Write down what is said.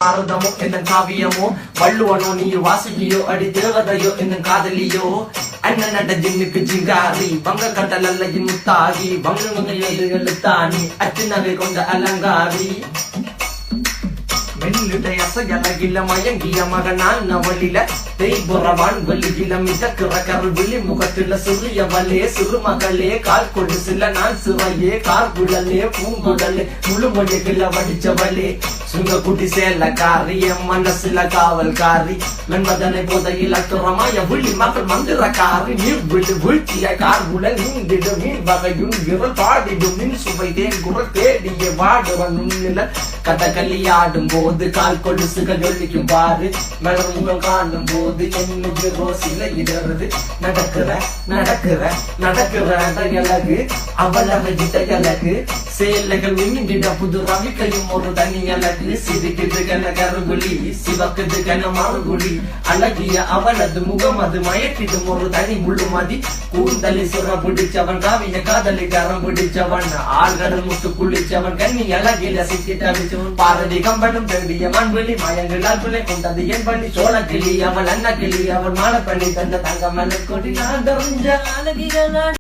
பாரதமோ என்ன காவியமோ வள்ளுவனோ நீ வாசிக்கியோ அடி தேவதையோ என்ன காதலியோ அண்ணன் நட ஜின்னுக்கு ஜிங்காரி வங்க கடலல்ல முத்தாகி வங்க எழுத்தாணி அச்சு நகை கொண்ட அலங்காரி மெல்லுடைய அசையலகில மயங்கிய மகனான் நவலில தேய்புறவான் வெளியில மிதக்கிற கருவிழி முகத்தில சிறியவளே சிறுமகளே கால் கொண்டு சில நான் சிறையே கார்குழலே பூங்குழலே முழுமொழிகள வடிச்சவளே சுங்க குட்டி சேலக்காரி என் மனசுல காவல்காரி மென்மதனை போதையில் அத்துறமாய விழி மகள் மந்திரக்காரி நீர் விட்டு வீழ்த்திய கார்குழல் நீந்திடு மீன் வகையும் விரல் பாடிடும் மின் சுவை தேன் குரல் தேடிய வாடுவன் நுண்ணில கதகளி ஆடும் போது கால் கொலுசுகள் ஒழிக்கும் பாரு மலர் முகம் காணும் போது என்னுக்கு ரோசில இடறது நடக்கிற நடக்கிற நடக்கிற அழகு அவளவை அழகு சேலைகள் மின்னிட புது ரவிக்கையும் ஒரு தனி அழகு சிரிக்குது கன கருகுலி சிவக்குது கன மறுகுலி அழகிய அவளது முகம் அது மயக்கிடும் ஒரு தனி முள்ளுமதி கூந்தலி சுர பிடிச்சவன் காவிய காதலி கரம் பிடிச்சவன் ஆழ்கடல் முத்து குளிச்சவன் கண்ணி அழகில சிக்கி தவிச்சவன் பாரதி கம்பனும் பெரிய மண்வெளி மயங்களால் பிள்ளை கொண்டது என் பண்ணி சோழ கிளி அவள் அண்ண கிளி அவள் மாட பண்ணி தந்த தங்க மலர் கொடி நான்